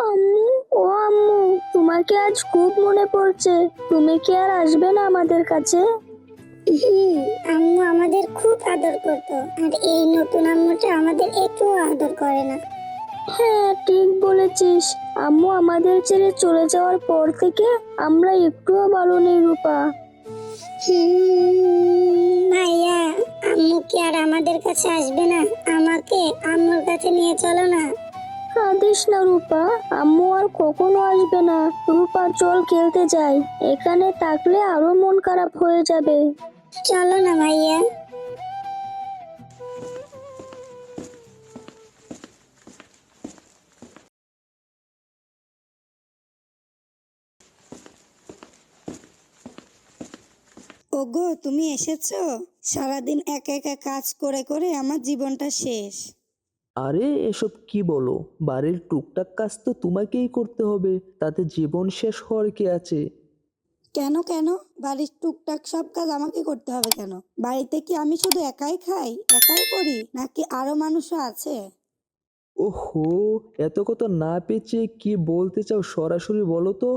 আম্মু, ও আম্মু, তোমাকে আজ খুব মনে পড়ছে। তুমি কি আর আসবে না আমাদের কাছে? হুম, আম্মু আমাদের খুব আদর করতো, আর এই নতুন আম্মুটা আমাদের একটু আদর করে না। হ্যাঁ, ঠিক বলেছিস। আম্মু আমাদের ছেড়ে চলে যাওয়ার পর থেকে আমরা একটুও ভালো নেই রূপা। ভাইয়া, আম্মু কি আর আমাদের কাছে আসবে না? আমাকে আম্মুর কাছে নিয়ে চলো না। কাঁদিস না রূপা, আম্মু আর কখনো আসবে না। রূপা, চল খেলতে যাই। এখানে থাকলে আরো মন খারাপ হয়ে যাবে। চলো না ভাইয়া। ওগো, তুমি এসেছো? সারাদিন একা একা কাজ করে করে আমার জীবনটা শেষ। আরে এসব কি বলো? বাড়ির টুকটাক কাজ তো তোমাকেই করতে হবে, তাতে জীবন শেষ হওয়ার কি আছে? কেন কেন? বাড়ির টুকটাক সব কাজ আমাকে করতে হবে কেন? বাড়িতে কি আমি শুধু একাই খাই, একাই করি, নাকি আরো মানুষও আছে? ওহো, এত কথা না পেঁচিয়ে কি বলতে চাও সরাসরি বলো তো।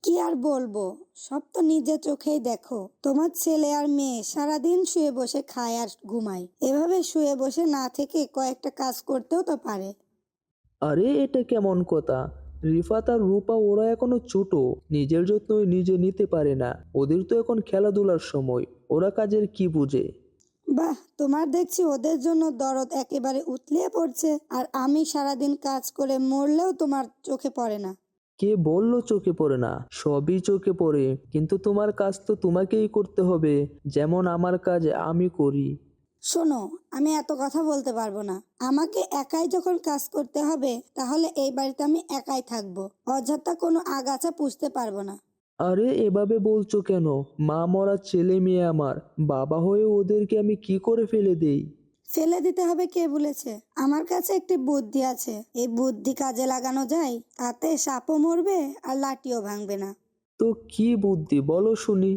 কি আর বলবো, সব তো নিজের চোখেই দেখো। তোমার ছেলে আর মেয়ে সারাদিন শুয়ে বসে খায় আর ঘুমায়। এভাবে শুয়ে বসে না থেকে কয়েকটা কাজ করতেও তো পারে। আরে এটা কেমন কথা? রিফাত আর রূপা ওরা এখনো ছোট, নিজের যত্ন নিজে নিতে পারে না। ওদের তো এখন খেলাধুলার সময়, ওরা কাজের কি বুঝে? বাহ, তোমার দেখছি ওদের জন্য দরদ একেবারে উতলিয়ে পড়ছে, আর আমি সারাদিন কাজ করে মরলেও তোমার চোখে পড়ে না। কে বললো চোখে পড়ে না? সবই চোখে পড়ে, কিন্তু তোমার কাজ তো তোমাকেই করতে হবে, যেমন আমার কাজ আমি করি। শোনো, আমি এত কথা বলতে পারবো না। আমাকে একাই যখন কাজ করতে হবে, তাহলে এই বাড়িতে আমি একাই থাকবো। অযথা কোনো আগাছা পুষতে পারবো না। আরে এভাবে বলছো কেন? মা মরা ছেলে মেয়ে আমার, বাবা হয়ে ওদেরকে আমি কি করে ফেলে দেই? ফেলে দিতে হবে কে বলেছে? আমার কাছে একটি বুদ্ধি আছে। এই বুদ্ধি কাজে লাগানো যায়, তাতে সাপও মরবে আর লাঠিও ভাঙবে না। তো কি বুদ্ধি বলো শুনি।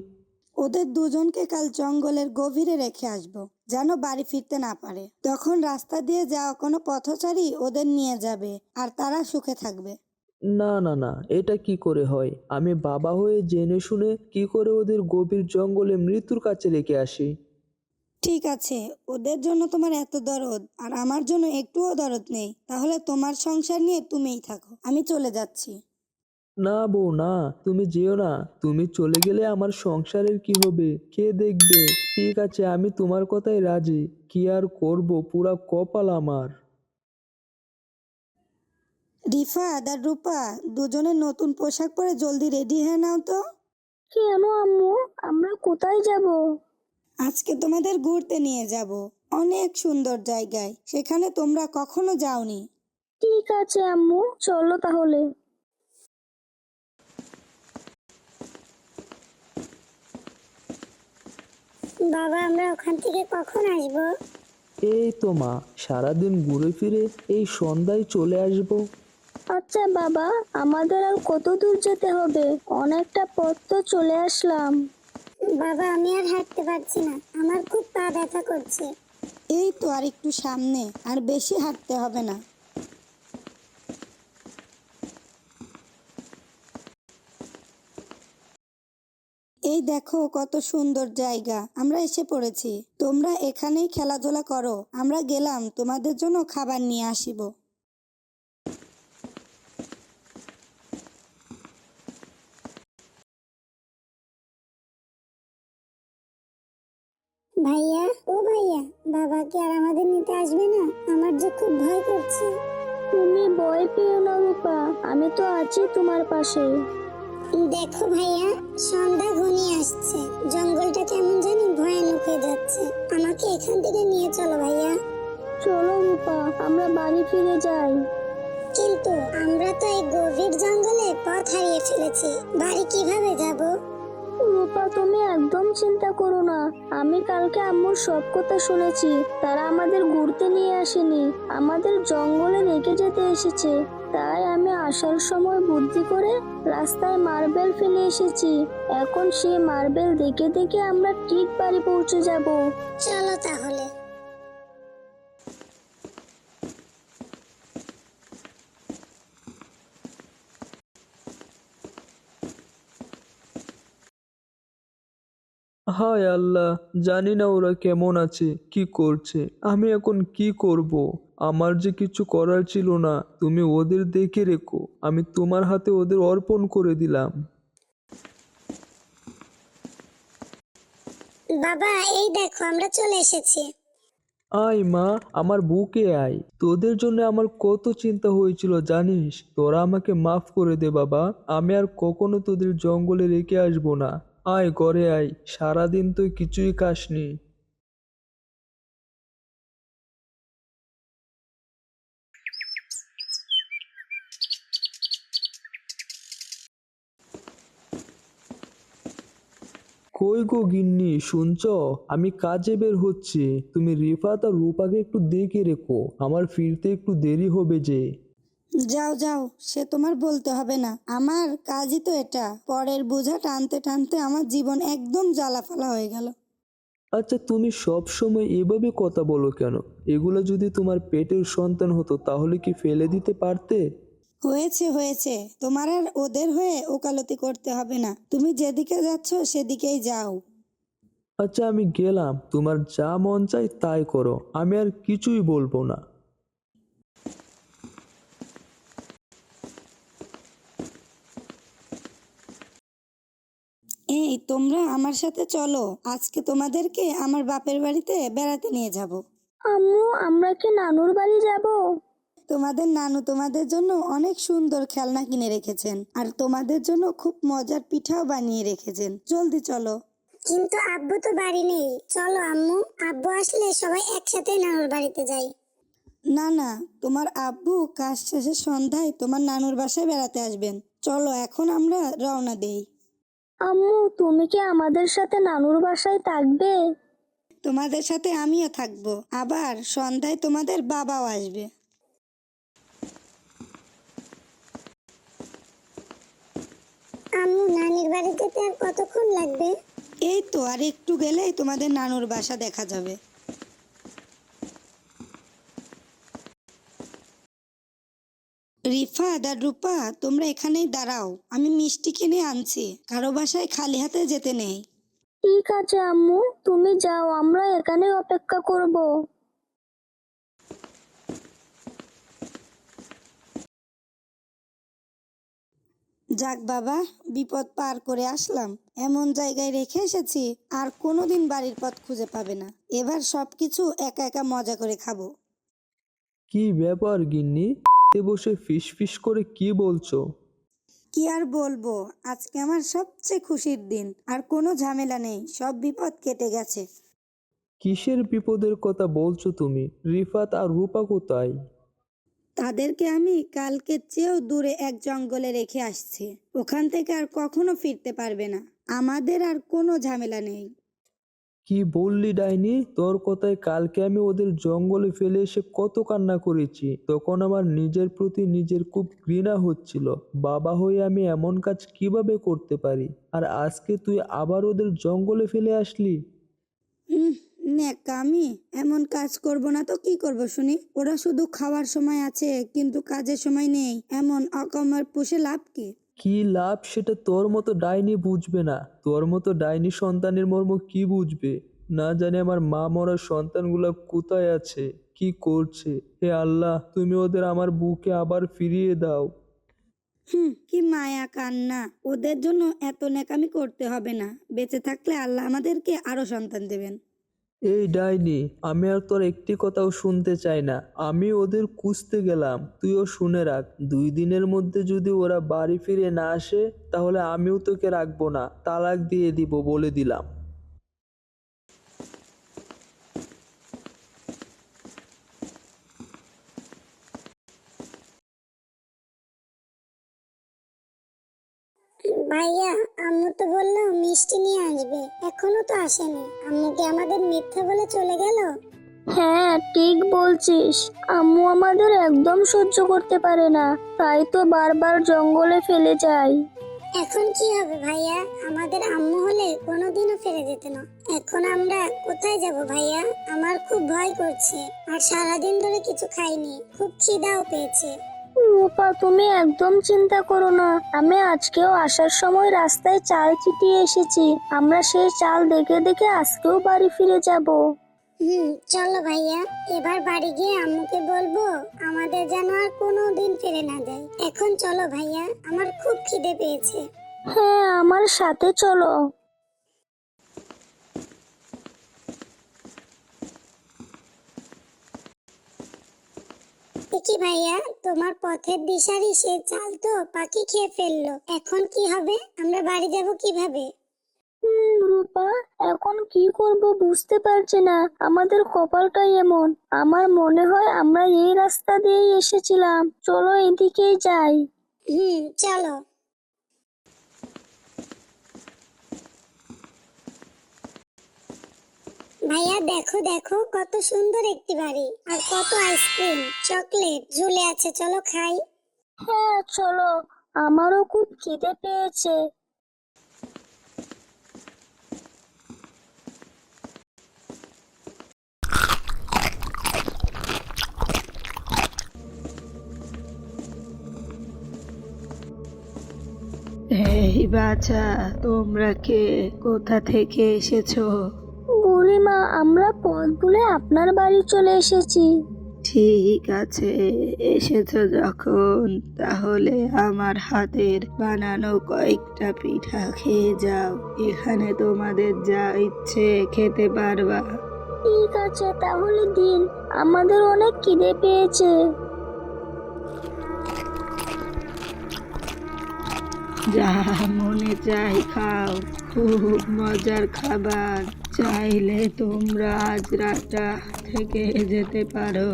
ওদের দুজনকে কাল জঙ্গলের গভীরে রেখে আসবো, যেন বাড়ি ফিরতে না পারে। তখন রাস্তা দিয়ে যাওয়া কোনো পথচারী ওদের নিয়ে যাবে, আর তারা সুখে থাকবে। না না না, এটা কি করে হয়? আমি বাবা হয়ে জেনে শুনে কি করে ওদের গভীর জঙ্গলে মৃত্যুর কাছে রেখে আসি? ঠিক আছে, ওদের জন্য তোমার এত দরদ, আর আমার জন্য একটুও দরদ নেই। তাহলে তোমার সংসার নিয়ে তুমিই থাকো, আমি চলে যাচ্ছি। না বউ না, তুমি যেও না। তুমি চলে গেলে আমার সংসারের কি হবে, কে দেখবে? ঠিক আছে, আমি তোমার কথাই রাজি। কি আর করব, পুরা কপাল আমার। রিফা আর রূপা, দুজনে নতুন পোশাক পরে জলদি রেডি হয়ে নাও তো। কেন আম্মু, আমরা কোথায় যাব? আজকে তোমাদের ঘুরতে নিয়ে যাব অনেক সুন্দর জায়গায়, সেখানে তোমরা কখনো যাওনি। ঠিক আছে আম্মু, চলো তাহলে। বাবা, আমরা ওখান থেকে কখন আসবো? এই তো মা, সারাদিন ঘুরে ফিরে এই সন্ধ্যায় চলে আসবো। আচ্ছা বাবা, আমাদের আর কত দূর যেতে হবে? অনেকটা পথ তো চলে আসলাম। বাবা, আমি আর হাঁটতে পারছি না, আমার খুব পা ব্যথা করছে। এই তো আর একটু সামনে, আর বেশি হাঁটতে হবে না। এই দেখো কত সুন্দর জায়গা, আমরা এসে পড়েছি। তোমরা এখানেই খেলাধুলা করো, আমরা গেলাম তোমাদের জন্য খাবার নিয়ে আসিব। ভাইয়া, ও ভাইয়া, বাবা কি আর আমাদের নিতে আসবে না? আমার যে খুব ভয় করছে। তুমি ভয় পেও না রূপা, আমি তো আছি তোমার পাশে। দেখো ভাইয়া, সন্ধ্যা ঘনিয়ে আসছে, জঙ্গলটা কেমন জানি ভয়ানক হয়ে যাচ্ছে। আমাকে এখান থেকে নিয়ে চলো ভাইয়া। চলো রূপা, আমরা বাড়ি ফিরে যাই। কিন্তু আমরা তো এই গভীর জঙ্গলে পথ হারিয়ে ফেলেছি, বাড়ি কিভাবে যাব? রূপা, তুমি একদম চিন্তা করো না। আমি কালকে আম্মুর সব কথা শুনেছি। তারা আমাদের ঘুরতে নিয়ে আসেনি, আমাদের জঙ্গলে রেখে যেতে এসেছে। তাই আমি আসার সময় বুদ্ধি করে রাস্তায় মার্বেল ফেলে এসেছি। এখন সেই মার্বেল দেখে দেখে আমরা ঠিক বাড়ি পৌঁছে যাব। চলো তাহলে। হায় আল্লাহ, জানি না ওরা কেমন আছে, কি করছে। আমি এখন কি করব? আমার যে কিছু করার ছিল না। তুমি ওদের দেখে রেখো, আমি তোমার হাতে ওদের অর্পণ করে দিলাম। বাবা, এই দেখো আমরা চলে এসেছি। আয় মা, আমার বুকে আয়। তোদের জন্য আমার কত চিন্তা হয়েছিল জানিস? তোরা আমাকে মাফ করে দে বাবা। আমি আর কখনো তোদের জঙ্গলে রেখে আসবো না। আয় ঘরে আয়, সারাদিন তুই কিছুই খাসনি। কই গো গিন্নি, শুনছো? আমি কাজে বের হচ্ছি। তুমি রিফাত আর রূপাকে একটু দেখে রেখো, আমার ফিরতে একটু দেরি হবে যে। যাও যাও, সে তোমার বলতে হবে না, আমার কাজই তো এটা। পরের বোঝা টানতে টানতে আমার জীবন একদম জ্বালাফালা হয়ে গেল। আচ্ছা, তুমি সব সময় এভাবে কথা বলো কেন? এগুলো যদি তোমার পেটের সন্তান হতো তাহলে কি ফেলে দিতে পারতে? হয়েছে হয়েছে, তোমার আর ওদের হয়ে ওকালতি করতে হবে না। তুমি যেদিকে যাচ্ছ সেদিকেই যাও। আচ্ছা, আমি গেলাম। তোমার যা মন চায় তাই করো, আমি আর কিছুই বলবো না। এই তোমরা আমার সাথে চলো, আজকে তোমাদেরকে আমার বাপের বাড়িতে বেড়াতে নিয়ে যাব। আম্মু, আমরা কি নানুর বাড়ি যাব? তোমাদের নানু তোমাদের জন্য অনেক সুন্দর খেলনা কিনে রেখেছেন, আর তোমাদের জন্য খুব মজার পিঠাও বানিয়ে রেখেছেন। জলদি চলো। কিন্তু আব্বু তো বাড়ি নেই। চলো আম্মু, আব্বু আসলে সবাই একসাথে নানুর বাড়িতে যাই। না না, তোমার আব্বু কাজ শেষে সন্ধ্যায় তোমার নানুর বাসায় বেড়াতে আসবেন। চলো এখন আমরা রওনা দেই। আম্মু, তুমি কি আমাদের সাথে নানুর বাসায় থাকবে? তোমাদের সাথে আমিও থাকবো, আবার সন্ধ্যায় তোমাদের বাবাও আসবে। আম্মু, নানির বাড়ি যেতে আর কতক্ষণ লাগবে? এই তো আর একটু গেলেই তোমাদের নানুর বাসা দেখা যাবে। রিফাত আর রূপা, তোমরা এখানেই দাঁড়াও, আমি মিষ্টি কিনে আনছি। কারো বাসায় খালি হাতে যেতে নেই। ঠিক আছে আম্মু, তুমি যাও, আমরা এখানে অপেক্ষা করব। যাক বাবা, বিপদ পার করে আসলাম। এমন জায়গায় রেখে এসেছি আর কোনোদিন বাড়ির পথ খুঁজে পাবে না। এবার সবকিছু একা একা মজা করে খাবো। কি ব্যাপার গিন্নি, বসে ফিস ফিস করে কি বলছো? কি আর বলবো, আজকে আমার সবচেয়ে খুশির দিন। আর কোনো ঝামেলা নেই, সব বিপদ কেটে গেছে। কিসের বিপদের কথা বলছো তুমি? রিফাত আর রূপা কোথায়? তাদেরকে আমি কালকে চেয়েও দূরে এক জঙ্গলে রেখে আসছি। ওখান থেকে আর কখনো ফিরতে পারবে না। আমাদের আর কোনো ঝামেলা নেই। কি বললি ডাইনি? তোর কথায় কালকে আমি ওদের জঙ্গলে ফেলে এসে কত কান্না করেছি। তখন আমার নিজের প্রতি নিজের খুব ঘৃণা হচ্ছিল। বাবা হয়ে আমি এমন কাজ কিভাবে করতে পারি? আর আজকে তুই আবার ওদের জঙ্গলে ফেলে আসলি? উম আমি এমন কাজ করব না তো কি করব শুনি? ওরা শুধু খাওয়ার সময় আছে কিন্তু কাজের সময় নেই, এমন অকর্মার পুষে লাভ কি? কি লাভ সেটা তোর মতো ডাইনি বুঝবে না। তোর মতো ডাইনি সন্তানের মর্ম কি বুঝবে? না জানি আমার মা মরা সন্তানগুলো কোথায় আছে, কি করছে। হে আল্লাহ, তুমি ওদের আমার বুকে আবার ফিরিয়ে দাও। কি মায়া কান্না! ওদের জন্য এত নেকামি করতে হবে না। বেঁচে থাকলে আল্লাহ আমাদেরকে আরো সন্তান দেবেন। এই ডাইনি, আমি আর তোর একটি কথাও শুনতে চাই না। আমি ওদের খুঁজতে গেলাম, তুইও শুনে রাখ। 2 দিনের মধ্যে যদি ওরা বাড়ি ফিরে না আসে তাহলে আমিও তোকে রাখবো না, তালাক দিয়ে দিব বলে দিলাম। ভাইয়া, আম্মু তো বললো মিষ্টি নিয়ে আসবে, এখনো তো আসেনি। আম্মু কি আমাদের মিথ্যা বলে চলে গেল? হ্যাঁ, ঠিক বলছিস। আম্মু আমাদের একদম সহ্য করতে পারে না, তাই তো বারবার জঙ্গলে ফেলে যায়। এখন কি হবে ভাইয়া? আমাদের আম্মু হলে কোনোদিনও ফিরে যেত না। এখন আমরা কোথায় যাব ভাইয়া? আমার খুব ভয় করছে, আর সারাদিন ধরে কিছু খাইনি, খুব খিদাও পেয়েছে। রূপা, তুমি একদম চিন্তা করো না। আমি আজকেও আসার সময় রাস্তায় চাল ছিটিয়ে এসেছি। আমরা সেই চাল দেখে দেখে আজকেও বাড়ি ফিরে যাব। চলো ভাইয়া, এবার বাড়ি গিয়ে আম্মুকে বলবো আমাদের যেন আর কোনোদিন ফিরে না যায়। এখন চলো ভাইয়া, আমার খুব খিদে পেয়েছে। হ্যাঁ, আমার সাথে চলো। কি ভাইয়া, তোমার পথের দিশারি সে চাল তো পাখি খেয়ে ফেললো। এখন কি হবে? আমরা বাড়ি যাব কিভাবে? রূপা, এখন কি করব বুঝতে পারছি না। আমাদের কপালটাই এমন। আমার মনে হয় আমরা এই রাস্তা দিয়েই এসেছিলাম। চলো এদিকেই যাই। চলো। ভাইয়া দেখো দেখো, কত সুন্দর একটি বাড়ি, আর কত আইসক্রিম চকলেট ঝুলে আছে। চলো খাই। হ্যাঁ চলো, আমারও খুব খিদে পেয়েছে। এই বাচ্চা, তোমরা কে? কোথা থেকে এসেছো? বুড়িমা, আমরা পথ ভুলে আপনার বাড়ি চলে এসেছি। ঠিক আছে, এসেছো যখন তাহলে আমার হাতের বানানো কয়েকটা পিঠা খেয়ে যাও। এখানে তোমাদের যা ইচ্ছে খেতে পারবা। ঠিক আছে, তাহলে দিন। আমাদের অনেক খিদে পেয়েছে। যা মনে চাই খাও, খুব মজার খাবার। চাইলে তোমরা আজ রাতটা থেকে যেতে পারো।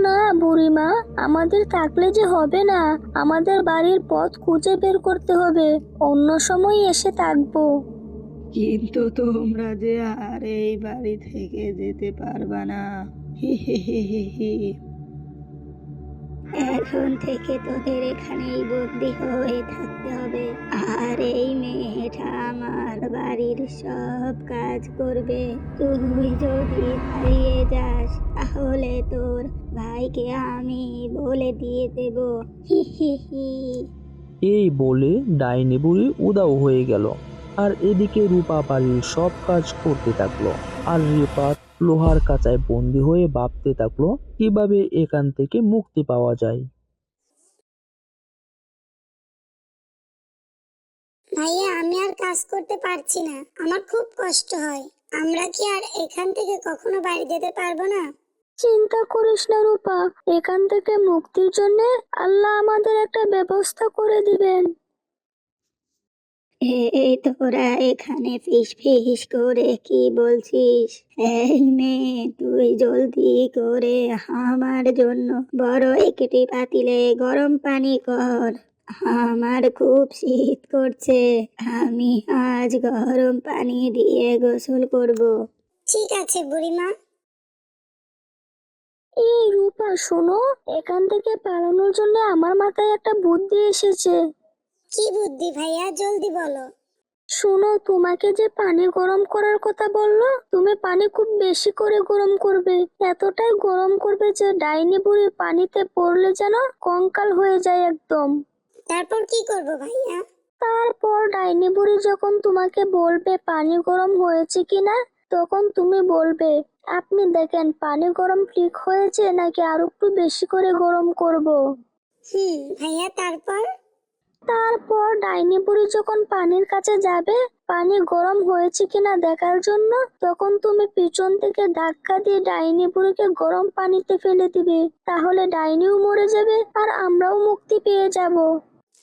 না বুড়িমা, আমাদের থাকলে যে হবে না। আমাদের বাড়ির পথ খুঁজে বের করতে হবে। অন্য সময় এসে থাকবো। কিন্তু তোমরা যে আর এই বাড়ি থেকে যেতে পারবা না। হি হি হি হি হি। এখন থেকে তোদের এখানেই বন্দি হয়ে থাকতে হবে। আর এই মেয়েটা আমার বাড়ির সব কাজ করবে। তুই যদি হারিয়ে যাস তাহলে তোর ভাইকে আমি বলে দিয়ে দেব। হি হি হি। এই বলে ডাইনি বুড়ি উধাও হয়ে গেল। আর এদিকে রূপা বাড়ির সব কাজ করতে থাকলো। আর রূপা লোহার কাঁচায় বন্দি হয়ে ভাবতে থাকলো কিভাবে এখান থেকে মুক্তি পাওয়া যায়। ভাইয়া, আমি আর কাজ করতে পারছি না, আমার খুব কষ্ট হয়। আমরা কি আর এখান থেকে কখনো বাড়ি যেতে পারবো না? চিন্তা করিস না রূপা, এখান থেকে মুক্তির জন্য আল্লাহ আমাদের একটা ব্যবস্থা করে দিবেন। এই তোরা এখানে ফিস ফিস করে কি বলছিস? এই মেয়ে, তুই জলদি করে আমার জন্য বড় একটি পাতিলে গরম পানি কর। আমার খুব শীত করছে। আমি আজ গরম পানি দিয়ে গোসল করব। ঠিক আছে বুড়িমা। এই রূপা শোনো, এখান থেকে পালানোর জন্য আমার মাথায় একটা বুদ্ধি এসেছে। কি বুদ্ধি ভাইয়া, জলদি বলো। শোনো, তোমাকে যে পানি গরম করার কথা বললো, তুমি পানি খুব বেশি করে গরম করবে। এতটাই গরম করবে যে ডাইনি বুড়ি পানিতে পড়লে যেন কঙ্কাল হয়ে যায় একদম। তারপর কি করব ভাইয়া? তারপর ডাইনি বুড়ি যখন তোমাকে বলবে পানি গরম হয়েছে কিনা, তখন তুমি বলবে, আপনি দেখেন পানি গরম ঠিক হয়েছে নাকি আরো একটু বেশি করে গরম করব। ভাইয়া তারপর? তারপর ডাইনি বুড়ি যখন পানির কাছে যাবে পানি গরম হয়েছে কিনা দেখার জন্য, তখন তুমি পিছন থেকে ধাক্কা দিয়ে ডাইনি বুড়িকে গরম পানিতে ফেলে দিবে। তাহলে ডাইনিও মরে যাবে আর আমরাও মুক্তি পেয়ে যাব।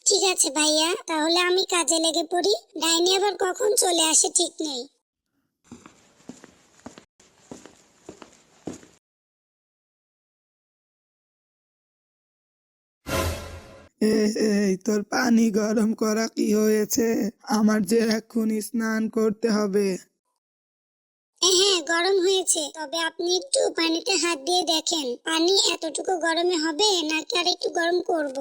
ঠিক আছে ভাইয়া, তাহলে আমি কাজে লেগে পড়ি। ডাইনি আবার কখন চলে আসে ঠিক নেই। এই তোর পানি গরম করা কি হয়েছে? আমার যে এক্ষুনি স্নান করতে হবে। হ্যাঁ, গরম হয়েছে, তবে আপনি একটু পানিতে হাত দিয়ে দেখেন পানি এতটুকু গরমে হবে নাকি আর একটু গরম করব।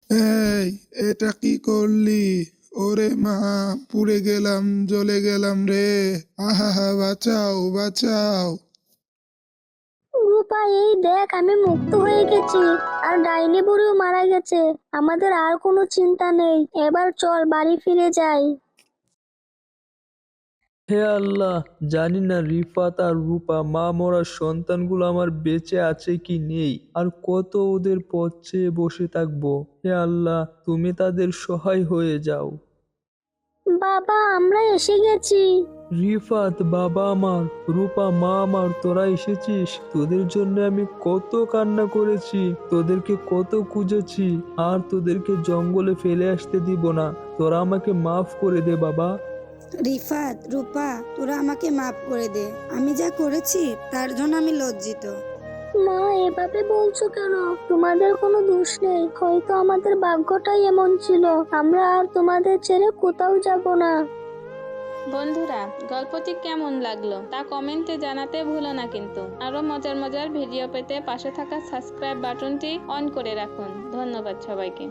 এই, এটা কি করলি? ওরে মা, পুড়ে গেলাম, জ্বলে গেলাম রে। আহা, বাঁচাও বাঁচাও। রূপা, এই দেখ আমি মুক্ত হয়ে গেছি। আর ডাইনি বুড়িও মারা গেছে। আমাদের আর কোনো চিন্তা নেই। এবার চল বাড়ি ফিরে যাই। হে আল্লাহ, জানি না রিফাত আর রূপা মা মরা সন্তানগুলো আমার বেঁচে আছে কি নেই, আর কত ওদের পথ চেয়ে বসে থাকবো। হে আল্লাহ, তুমি তাদের সহায় হয়ে যাও। বাবা, আমরা এসে গেছি। রিফাত বাবা আমার, রূপা মা আমার, তোরা এসেছিস। তোদের জন্য আমি কত কান্না করেছি, তোদেরকে কত খুঁজেছি, আর তোদেরকে জঙ্গলে ফেলে আসতে দিব না। তোরা আমাকে মাফ করে দে বাবা। রিফাত, রূপা, তোরা আমাকে মাফ করে দে। আমি যা করেছি তার জন্য আমি লজ্জিত। মা, এভাবে বলছো কেন? তোমাদের কোনো দোষ নেই। হয়তো আমাদের ভাগ্যটাই এমন ছিল। আমরা আর তোমাদের ছেড়ে কোথাও যাব না। বন্ধুরা, গল্পটি কেমন লাগলো তা কমেন্টে জানাতে ভুলো না কিন্তু। আরো মজার মজার ভিডিও পেতে পাশে থাকা সাবস্ক্রাইব বাটনটি অন করে রাখুন। ধন্যবাদ সবাইকে।